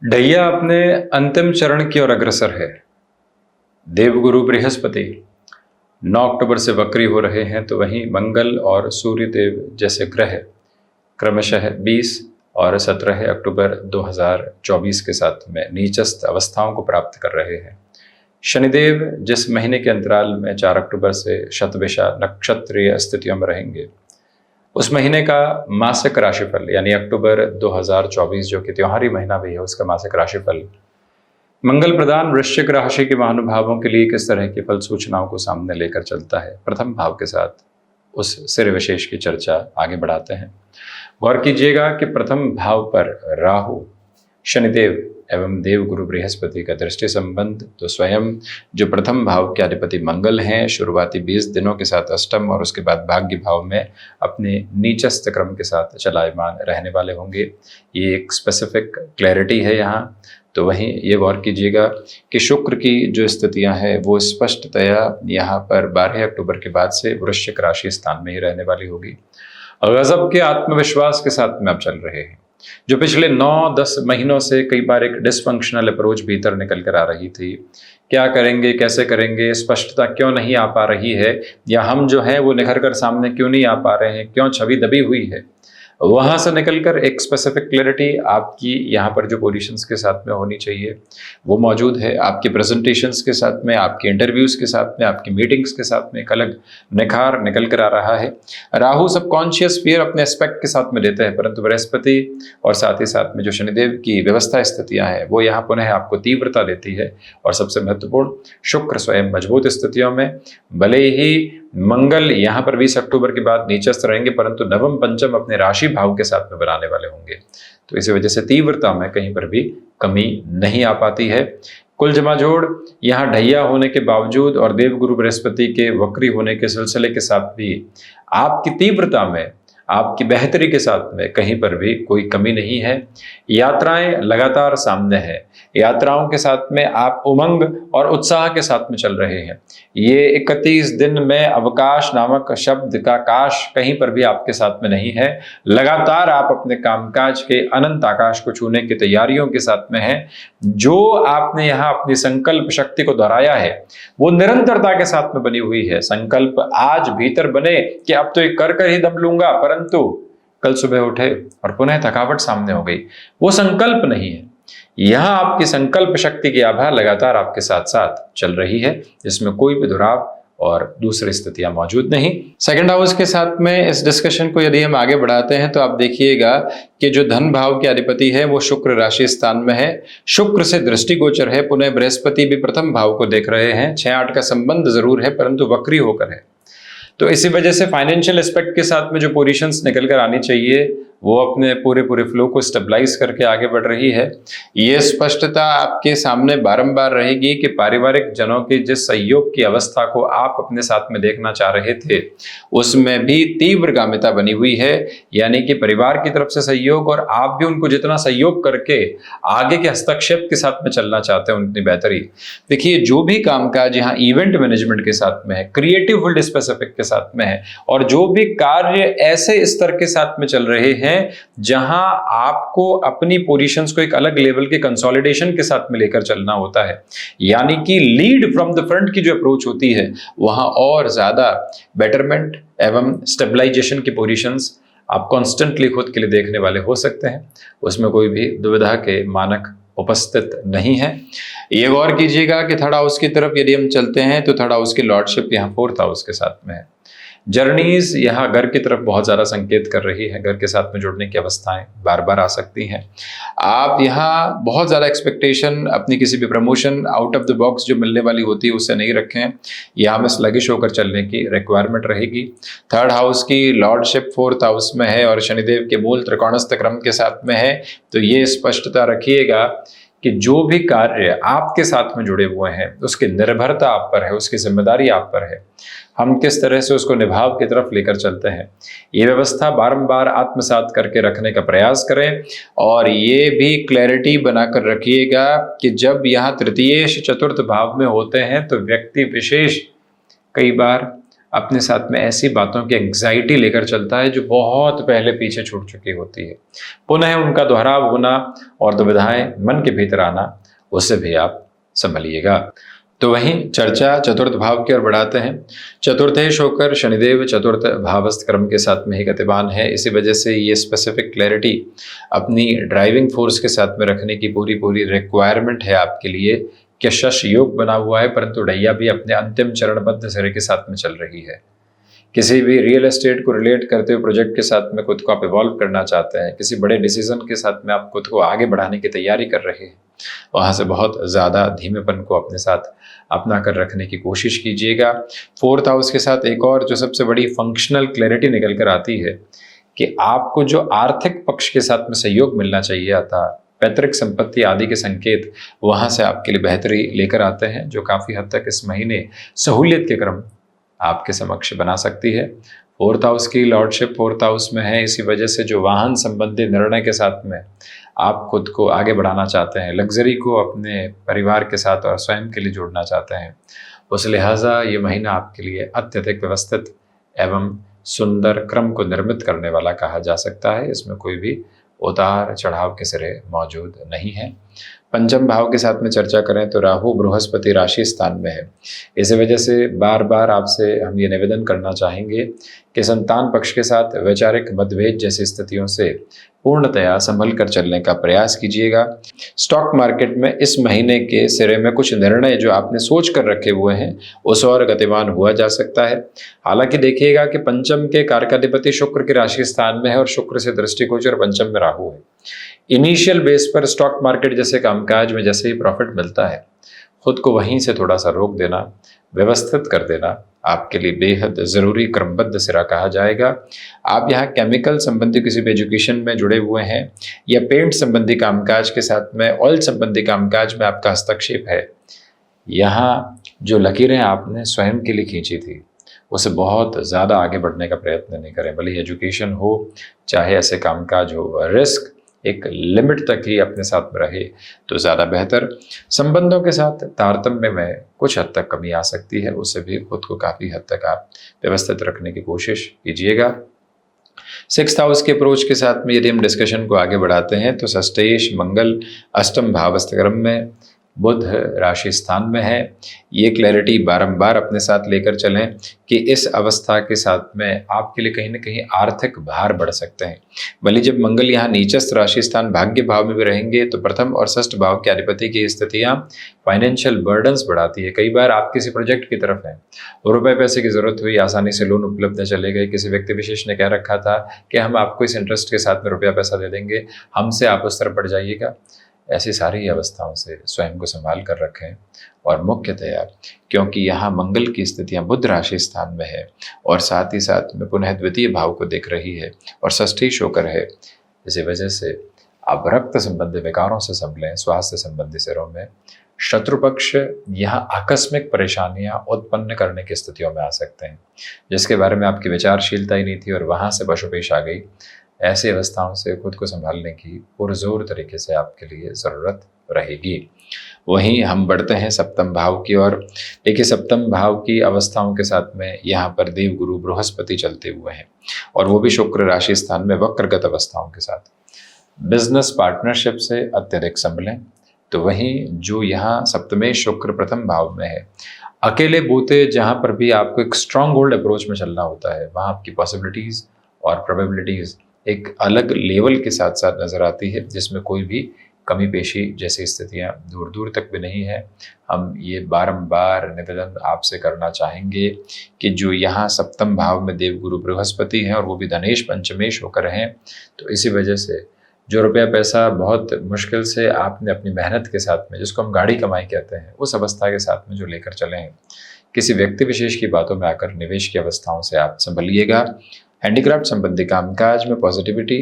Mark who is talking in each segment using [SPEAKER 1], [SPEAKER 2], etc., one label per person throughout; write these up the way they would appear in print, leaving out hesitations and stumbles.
[SPEAKER 1] ढैया अपने अंतिम चरण की ओर अग्रसर है। देवगुरु बृहस्पति 9 अक्टूबर से वक्री हो रहे हैं, तो वहीं मंगल और सूर्य देव जैसे ग्रह क्रमशः 20 और 17 अक्टूबर 2024 के साथ में नीचस्थ अवस्थाओं को प्राप्त कर रहे हैं। शनिदेव जिस महीने के अंतराल में 4 अक्टूबर से शतभिषा नक्षत्रीय स्थितियों में रहेंगे, उस महीने का मासिक राशिफल यानी अक्टूबर 2024 जो कि त्योहारी महीना भी है, उसका मासिक राशिफल मंगल प्रदान वृश्चिक राशि के महानुभावों के लिए किस तरह की फल सूचनाओं को सामने लेकर चलता है, प्रथम भाव के साथ उस सिर विशेष की चर्चा आगे बढ़ाते हैं। गौर कीजिएगा कि प्रथम भाव पर राहु, शनिदेव एवं देवगुरु बृहस्पति का दृष्टि संबंध, तो स्वयं जो प्रथम भाव के अधिपति मंगल हैं, शुरुआती 20 दिनों के साथ अष्टम और उसके बाद भाग्य भाव में अपने नीचस्थ क्रम के साथ चलायमान रहने वाले होंगे। ये एक स्पेसिफिक क्लैरिटी है यहाँ। तो वहीं ये गौर कीजिएगा कि शुक्र की जो स्थितियां हैं वो स्पष्टतया यहाँ पर 12 अक्टूबर के बाद से वृश्चिक राशि स्थान में ही रहने वाली होगी। गजब के आत्मविश्वास के साथ में आप चल रहे हैं। जो पिछले 9-10 महीनों से कई बार एक डिसफंक्शनल अप्रोच भीतर निकल कर आ रही थी, क्या करेंगे, कैसे करेंगे, स्पष्टता क्यों नहीं आ पा रही है, या हम जो है वो निखर कर सामने क्यों नहीं आ पा रहे हैं, क्यों छवि दबी हुई है, वहां से निकलकर एक स्पेसिफिक क्लैरिटी आपकी यहाँ पर जो पोजीशंस के साथ में होनी चाहिए वो मौजूद है। आपकी प्रेजेंटेशंस के साथ में, आपके इंटरव्यूज के साथ में, आपकी मीटिंग्स के साथ में एक अलग निखार निकल कर आ रहा है। राहु सबकॉन्शियस फियर अपने एस्पेक्ट के साथ में देते हैं, परंतु बृहस्पति और साथ ही साथ में जो शनिदेव की व्यवस्था स्थितियां हैं वो यहाँ पुनः आपको तीव्रता देती है। और सबसे महत्वपूर्ण, शुक्र स्वयं मजबूत स्थितियों में, भले ही मंगल यहाँ पर 20 अक्टूबर के बाद नीचस्थ रहेंगे, परंतु नवम पंचम अपने राशि भाव के साथ में बनाने वाले होंगे। तो इसी वजह से तीव्रता में कहीं पर भी कमी नहीं आ पाती है। कुल जमा जोड़ यहाँ ढैया होने के बावजूद और देवगुरु बृहस्पति के वक्री होने के सिलसिले के साथ भी आपकी तीव्रता में, आपकी बेहतरी के साथ में कहीं पर भी कोई कमी नहीं है। यात्राएं लगातार सामने है, यात्राओं के साथ में आप उमंग और उत्साह के साथ में चल रहे हैं। ये 31 दिन में अवकाश नामक शब्द का काश कहीं पर भी आपके साथ में नहीं है। लगातार आप अपने कामकाज के अनंत आकाश को छूने की तैयारियों के साथ में हैं। जो आपने यहाँ अपनी संकल्प शक्ति को दोहराया है वो निरंतरता के साथ में बनी हुई है। संकल्प आज भीतर बने कि अब तो ये कर ही दम लूंगा, परंतु कल सुबह उठे और पुनः थकावट सामने हो गई, वो संकल्प नहीं है। यहां आपकी संकल्प शक्ति की आभा लगातार आपके साथ साथ चल रही है, जिसमें कोई भी दुराव और दूसरी स्थितियां मौजूद नहीं। सेकंड हाउस के साथ में इस डिस्कशन को यदि हम आगे बढ़ाते हैं तो आप देखिएगा कि जो धन भाव के अधिपति है वो शुक्र राशि स्थान में है, शुक्र से दृष्टिगोचर है। पुनः बृहस्पति भी प्रथम भाव को देख रहे हैं। 6-8 का संबंध जरूर है, परंतु वक्री होकर है। तो इसी वजह से फाइनेंशियल एस्पेक्ट के साथ में जो पोजीशंस निकल कर आनी चाहिए वो अपने पूरे फ्लो को स्टेबलाइज करके आगे बढ़ रही है। ये स्पष्टता आपके सामने बारंबार रहेगी कि पारिवारिक जनों के जिस सहयोग की अवस्था को आप अपने साथ में देखना चाह रहे थे उसमें भी तीव्रगामिता बनी हुई है। यानी कि परिवार की तरफ से सहयोग और आप भी उनको जितना सहयोग करके आगे के हस्तक्षेप के साथ में चलना चाहते हैं उतनी बेहतरी। देखिए, जो भी कामकाज यहाँ इवेंट मैनेजमेंट के साथ में है, क्रिएटिव फील्ड स्पेसिफिक के साथ में है, और जो भी कार्य ऐसे स्तर के साथ में चल रहे हैं जहां आपको अपनी पोजीशंस को एक अलग लेवल के कंसोलिडेशन के साथ में लेकर चलना होता है, यानी कि लीड फ्रॉम द फ्रंट की जो अप्रोच होती है वहां और ज्यादा बेटरमेंट एवं स्टेबलाइजेशन की पोजीशंस आप कॉन्स्टेंटली खुद के लिए देखने वाले हो सकते हैं। उसमें कोई भी दुविधा के मानक उपस्थित नहीं है। ये गौर कीजिएगा कि थर्ड हाउस की तरफ यदि हम चलते हैं तो थर्ड हाउस की लॉर्डशिप यहाँ फोर्थ हाउस के साथ में है। जर्नीज यहाँ घर की तरफ बहुत ज्यादा संकेत कर रही है। घर के साथ में जुड़ने की अवस्थाएं बार बार आ सकती हैं। आप यहाँ बहुत ज्यादा एक्सपेक्टेशन अपनी किसी भी promotion out of the box जो मिलने वाली होती है उससे नहीं रखें। यहाँ में स्लगिश होकर चलने की रिक्वायरमेंट रहेगी। थर्ड हाउस की लॉर्डशिप फोर्थ हाउस में है और शनिदेव के मूल त्रिकोणस्थ क्रम के साथ में है। तो ये स्पष्टता रखिएगा कि जो भी कार्य आपके साथ में जुड़े हुए हैं उसकी निर्भरता आप पर है, उसकी जिम्मेदारी आप पर है। हम किस तरह से उसको निभाव की तरफ लेकर चलते हैं, ये व्यवस्था बारंबार आत्मसात करके रखने का प्रयास करें। और ये भी क्लैरिटी बनाकर रखिएगा कि जब यहाँ तृतीयेश चतुर्थ भाव में होते हैं तो व्यक्ति विशेष कई बार अपने साथ में ऐसी बातों की एंग्जाइटी लेकर चलता है जो बहुत पहले पीछे छूट चुकी होती है। पुनः उनका दोहराव होना और दुविधाएं मन के भीतर आना, उससे भी आप संभलिएगा। तो वहीं चर्चा चतुर्थ भाव की ओर बढ़ाते हैं। चतुर्थेश होकर शनिदेव चतुर्थ भावस्थ क्रम के साथ में ही गतिमान है। इसी वजह से ये स्पेसिफिक क्लैरिटी अपनी ड्राइविंग फोर्स के साथ में रखने की पूरी पूरी रिक्वायरमेंट है आपके लिए कि शश योग बना हुआ है, परंतु ढैया भी अपने अंतिम चरणबद्ध सिरे के साथ में चल रही है। किसी भी रियल एस्टेट को रिलेट करते हुए प्रोजेक्ट के साथ में खुद को आप इवॉल्व करना चाहते हैं, किसी बड़े डिसीजन के साथ में आप खुद को आगे बढ़ाने की तैयारी कर रहे हैं, वहाँ से बहुत ज़्यादा धीमेपन को अपने साथ अपना कर रखने की कोशिश कीजिएगा। फोर्थ हाउस के साथ एक और जो सबसे बड़ी फंक्शनल क्लैरिटी निकल कर आती है कि आपको जो आर्थिक पक्ष के साथ में सहयोग मिलना चाहिए आता, पैतृक संपत्ति आदि के संकेत वहाँ से आपके लिए बेहतरी लेकर आते हैं, जो काफ़ी हद तक इस महीने सहूलियत के क्रम आपके समक्ष बना सकती है। फोर्थ हाउस की लॉर्डशिप फोर्थ हाउस में है, इसी वजह से जो वाहन संबंधी निर्णय के साथ में आप खुद को आगे बढ़ाना चाहते हैं, लग्जरी को अपने परिवार के साथ और स्वयं के लिए जोड़ना चाहते हैं, उस लिहाजा ये महीना आपके लिए अत्यधिक व्यवस्थित एवं सुंदर क्रम को निर्मित करने वाला कहा जा सकता है। इसमें कोई भी उतार चढ़ाव के सिरे मौजूद नहीं है। पंचम भाव के साथ में चर्चा करें तो राहु बृहस्पति राशि स्थान में है। इसी वजह से बार बार आपसे हम ये निवेदन करना चाहेंगे कि संतान पक्ष के साथ वैचारिक मतभेद जैसी स्थितियों से पूर्णतया संभल कर चलने का प्रयास कीजिएगा। स्टॉक मार्केट में इस महीने के सिरे में कुछ निर्णय जो आपने सोच कर रखे हुए हैं उस और गतिमान हुआ जा सकता है। हालांकि देखिएगा कि पंचम के कारकाधिपति शुक्र के राशि स्थान में है और शुक्र से दृष्टिगोचर पंचम में राहु है। इनिशियल बेस पर स्टॉक मार्केट जैसे कामकाज में जैसे ही प्रॉफिट मिलता है, खुद को वहीं से थोड़ा सा रोक देना, व्यवस्थित कर देना आपके लिए बेहद ज़रूरी क्रमबद्ध सिरा कहा जाएगा। आप यहाँ केमिकल संबंधी किसी भी एजुकेशन में जुड़े हुए हैं या पेंट संबंधी कामकाज के साथ में ऑयल संबंधी कामकाज में आपका हस्तक्षेप है, यहाँ जो लकीरें आपने स्वयं के लिए खींची थी उसे बहुत ज़्यादा आगे बढ़ने का प्रयत्न नहीं करें। भले एजुकेशन हो चाहे ऐसे कामकाज हो, रिस्क एक लिमिट तक ही अपने साथ में रहे तो ज़्यादा बेहतर। संबंधों के साथ तारतम्य में कुछ हद तक कमी आ सकती है, उससे भी खुद को काफ़ी हद तक आप व्यवस्थित रखने की कोशिश कीजिएगा। सिक्स्थ हाउस के अप्रोच के साथ में यदि हम डिस्कशन को आगे बढ़ाते हैं तो षष्ठेश मंगल अष्टम भावस्थ क्रम में, बुध राशि स्थान में है। ये क्लैरिटी बारंबार अपने साथ लेकर चलें कि इस अवस्था के साथ में आपके लिए कहीं ना कहीं आर्थिक भार बढ़ सकते हैं। भले जब मंगल यहाँ नीचस्थ राशि स्थान भाग्य भाव में भी रहेंगे तो प्रथम और षष्ठ भाव के अधिपति की स्थितियाँ फाइनेंशियल बर्डन्स बढ़ाती है। कई बार आप किसी प्रोजेक्ट की तरफ हैं, रुपए पैसे की जरूरत हुई, आसानी से लोन उपलब्ध चले गए, किसी व्यक्ति विशेष ने कह रखा था कि हम आपको इस इंटरेस्ट के साथ में रुपया पैसा दे देंगे, हमसे आप उस तरफ बढ़ जाइएगा। ऐसी सारी अवस्थाओं से स्वयं को संभाल कर रखें और मुख्यतया क्योंकि यहाँ मंगल की स्थितियाँ बुध राशि स्थान में है और साथ ही साथ में पुनः द्वितीय भाव को देख रही है और षष्ठी शोकर है, इसी वजह से आप रक्त संबंधी विकारों से संभलें। स्वास्थ्य संबंधी सिरों में शत्रु पक्ष यहाँ आकस्मिक परेशानियाँ उत्पन्न करने की स्थितियों में आ सकते हैं, जिसके बारे में आपकी विचारशीलता ही नहीं थी और वहाँ से पशुपेश आ गई। ऐसी अवस्थाओं से खुद को संभालने की पुरजोर तरीके से आपके लिए ज़रूरत रहेगी। वहीं हम बढ़ते हैं सप्तम भाव की ओर। देखिए सप्तम भाव की अवस्थाओं के साथ में यहाँ पर देव गुरु बृहस्पति चलते हुए हैं और वो भी शुक्र राशि स्थान में वक्रगत अवस्थाओं के साथ। बिजनेस पार्टनरशिप से अत्यधिक संभलें। तो वहीं जो यहाँ सप्तमेश शुक्र प्रथम भाव में है, अकेले बूते जहाँ पर भी आपको एक स्ट्रॉन्ग होल्ड अप्रोच में चलना होता है, वहाँ आपकी पॉसिबिलिटीज़ और प्रोबेबिलिटीज़ एक अलग लेवल के साथ साथ नज़र आती है, जिसमें कोई भी कमी पेशी जैसी स्थितियाँ दूर दूर तक भी नहीं है। हम ये बारंबार निवेदन आपसे करना चाहेंगे कि जो यहाँ सप्तम भाव में देवगुरु बृहस्पति हैं और वो भी धनेश पंचमेश होकर हैं, तो इसी वजह से जो रुपया पैसा बहुत मुश्किल से आपने अपनी मेहनत के साथ में, जिसको हम गाड़ी कमाई कहते हैं, उस अवस्था के साथ में जो लेकर चले हैं, किसी व्यक्ति विशेष की बातों में आकर निवेश की अवस्थाओं से आप संभलिएगा। हैंडीक्राफ्ट संबंधी कामकाज में पॉजिटिविटी,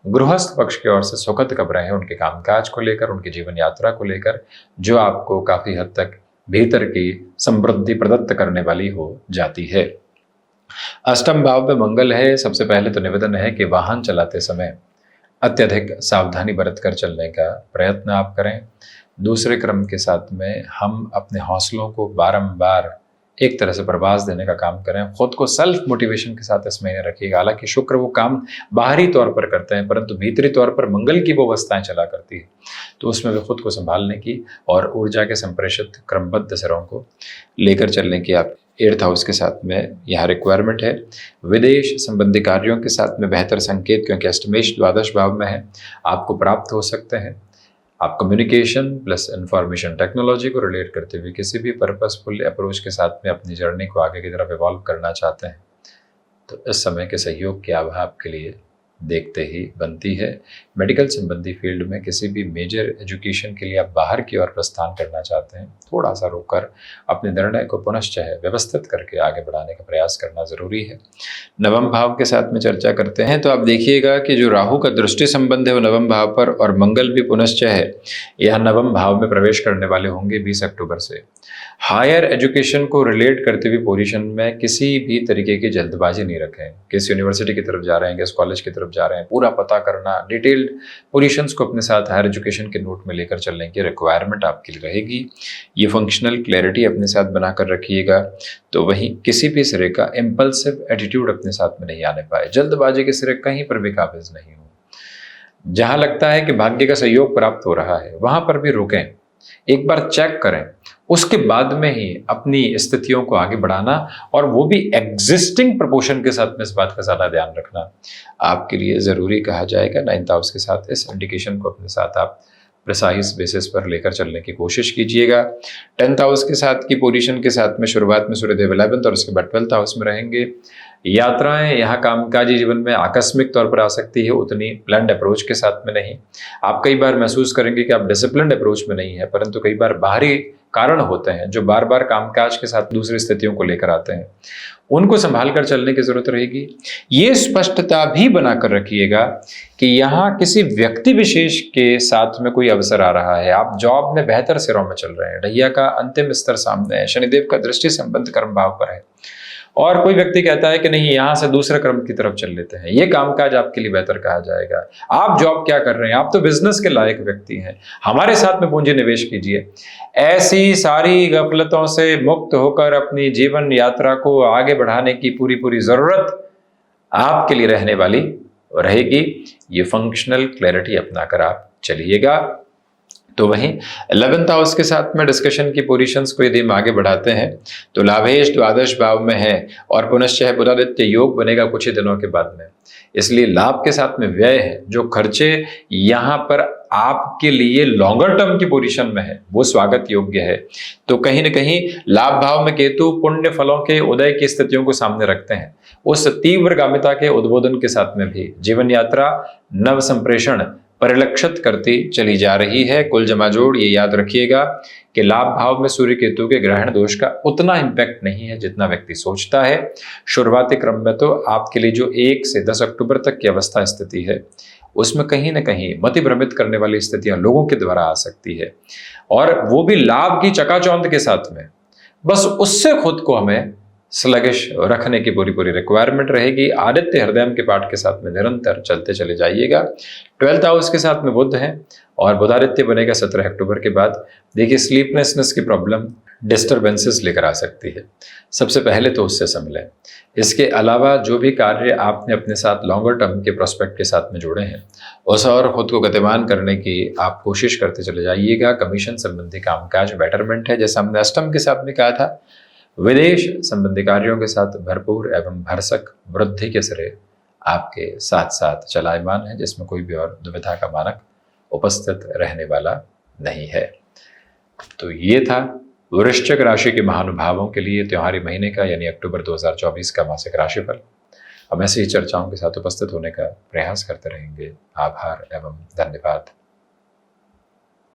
[SPEAKER 1] गृहस्थ पक्ष की ओर से सुखद खबरें हैं उनके कामकाज को लेकर, उनकी जीवन यात्रा को लेकर, जो आपको काफ़ी हद तक भीतर की समृद्धि प्रदत्त करने वाली हो जाती है। अष्टम भाव में मंगल है। सबसे पहले तो निवेदन है कि वाहन चलाते समय अत्यधिक सावधानी बरत कर चलने का प्रयत्न आप करें। दूसरे क्रम के साथ में हम अपने हौसलों को बारंबार एक तरह से प्रवास देने का काम करें। खुद को सेल्फ मोटिवेशन के साथ इस महीने रखिएगा। हालांकि शुक्र वो काम बाहरी तौर पर करते हैं, परंतु भीतरी तौर पर मंगल की वो अवस्थाएं चला करती है, तो उसमें भी खुद को संभालने की और ऊर्जा के संप्रेषित क्रमबद्ध सिरों को लेकर चलने की आप 8th हाउस के साथ में यहाँ रिक्वायरमेंट है। विदेश संबंधी कार्यों के साथ में बेहतर संकेत, क्योंकि अष्टमेश द्वादश भाव में है, आपको प्राप्त हो सकते हैं। आप कम्युनिकेशन प्लस इंफॉर्मेशन टेक्नोलॉजी को रिलेट करते हुए किसी भी पर्पसफुल अप्रोच के साथ में अपनी जर्नी को आगे की तरफ इवॉल्व करना चाहते हैं, तो इस समय के सहयोग की आभा आपके लिए देखते ही बनती है। मेडिकल संबंधी फील्ड में किसी भी मेजर एजुकेशन के लिए आप बाहर की ओर प्रस्थान करना चाहते हैं, थोड़ा सा रुककर अपने निर्णय को पुनश्च व्यवस्थित करके आगे बढ़ाने का प्रयास करना जरूरी है। नवम भाव के साथ में चर्चा करते हैं तो आप देखिएगा कि जो राहु का दृष्टि संबंध है वो नवम भाव पर, और मंगल भी पुनश्च यह नवम भाव में प्रवेश करने वाले होंगे 20 अक्टूबर से। हायर एजुकेशन को रिलेट करते हुए पोजीशन में किसी भी तरीके की जल्दबाजी नहीं रखें। किस यूनिवर्सिटी की तरफ जा रहे हैं, किस कॉलेज की तरफ जा रहे हैं, पूरा पता करना, डिटेल्ड पोजीशंस को अपने साथ हायर एजुकेशन के नोट में लेकर चलने की रिक्वायरमेंट आपके लिए रहेगी। ये फंक्शनल क्लैरिटी अपने साथ बनाकर रखिएगा। तो वहीं किसी भी सिरे का इम्पल्सिव एटीट्यूड अपने साथ में नहीं आने पाए, जल्दबाजी के सिरे कहीं पर भी काबिज नहीं हो। जहां लगता है कि भाग्य का सहयोग प्राप्त हो रहा है वहां पर भी रुकें, एक बार चेक करें, उसके बाद में ही अपनी स्थितियों को आगे बढ़ाना, और वो भी एग्जिस्टिंग प्रपोर्शन के साथ में इस बात का ज़्यादा ध्यान रखना आपके लिए ज़रूरी कहा जाएगा। 9th हाउस के साथ इस इंडिकेशन को अपने साथ आप प्रिसाइज बेसिस पर लेकर चलने की कोशिश कीजिएगा। 10th हाउस के साथ की पोजीशन के साथ में शुरुआत में सूर्यदेव 11th और उसके बाद 12th हाउस में रहेंगे। यात्राएं यहाँ कामकाजी जीवन में आकस्मिक तौर पर आ सकती है, उतनी प्लान्ड अप्रोच के साथ में नहीं। आप कई बार महसूस करेंगे कि आप डिसिप्लिन्ड अप्रोच में नहीं है, परंतु कई बार बाहरी कारण होते हैं जो बार बार कामकाज के साथ दूसरी स्थितियों को लेकर आते हैं, उनको संभाल कर चलने की जरूरत रहेगी। ये स्पष्टता भी बनाकर रखिएगा कि यहाँ किसी व्यक्ति विशेष के साथ में कोई अवसर आ रहा है, आप जॉब में बेहतर सिरों में चल रहे हैं, ढैया का अंतिम स्तर सामने है, शनिदेव का दृष्टि संबंध कर्म भाव पर है, और कोई व्यक्ति कहता है कि नहीं यहां से दूसरे क्रम की तरफ चल लेते हैं, ये कामकाज आपके लिए बेहतर कहा जाएगा। आप जॉब क्या कर रहे हैं, आप तो बिजनेस के लायक व्यक्ति हैं, हमारे साथ में पूंजी निवेश कीजिए। ऐसी सारी गफलतों से मुक्त होकर अपनी जीवन यात्रा को आगे बढ़ाने की पूरी जरूरत आपके लिए रहने वाली रहेगी। ये फंक्शनल क्लैरिटी अपनाकर आप चलिएगा। तो वहीं 11th हाउस के साथ में डिस्कशन की पोजीशंस को यदि हम आगे बढ़ाते हैं तो लाभेश द्वादश भाव में है और पुनश्च बुधादित्य योग बनेगा कुछ ही दिनों के बाद में, इसलिए लाभ के साथ में व्यय है। जो खर्चे यहाँ पर आपके लिए लॉन्गर टर्म की पोजीशन में है वो स्वागत योग्य है। तो कहीं ना कहीं लाभ भाव में केतु पुण्य फलों के उदय की स्थितियों को सामने रखते हैं। उस तीव्रगामिता के उद्बोधन के साथ में भी जीवन यात्रा नव संप्रेषण परिलक्षित करती चली जा रही है। कुल जमाजोड़ ये याद रखिएगा कि लाभ भाव में सूर्य केतु के ग्रहण दोष का उतना इंपैक्ट नहीं है जितना व्यक्ति सोचता है। शुरुआती क्रम में तो आपके लिए जो 1 से 10 अक्टूबर तक की अवस्था स्थिति है उसमें कहीं ना कहीं मति भ्रमित करने वाली स्थितियां लोगों के द्वारा आ सकती है, और वो भी लाभ की चकाचौंध के साथ में। बस उससे खुद को हमें स्लगिश रखने की पूरी रिक्वायरमेंट रहेगी। आदित्य हृदय के पाठ के साथ में निरंतर चलते चले जाइएगा। 12th हाउस के साथ में बुध है और बुधादित्य बनेगा 17 अक्टूबर के बाद। देखिए स्लीपलेसनेस की प्रॉब्लम डिस्टर्बेंसेस लेकर आ सकती है, सबसे पहले तो उससे संभलें। इसके अलावा जो भी कार्य आपने अपने साथ लॉन्गर टर्म के प्रोस्पेक्ट के साथ में जोड़े हैं उस और खुद को गतिमान करने की आप कोशिश करते चले जाइएगा। कमीशन संबंधी कामकाज बेटरमेंट है, जैसा हमने अष्टम के साथ में कहा था। विदेश संबंधी कार्यों के साथ भरपूर एवं भरसक वृद्धि के सिरे आपके साथ साथ चलायमान है, जिसमें कोई भी और दुविधा का मानक उपस्थित रहने वाला नहीं है। तो ये था वृश्चिक राशि के महानुभावों के लिए त्योहारी महीने का यानी अक्टूबर 2024 का मासिक राशिफल। हम ऐसी ही चर्चाओं के साथ उपस्थित होने का प्रयास करते रहेंगे। आभार एवं धन्यवाद।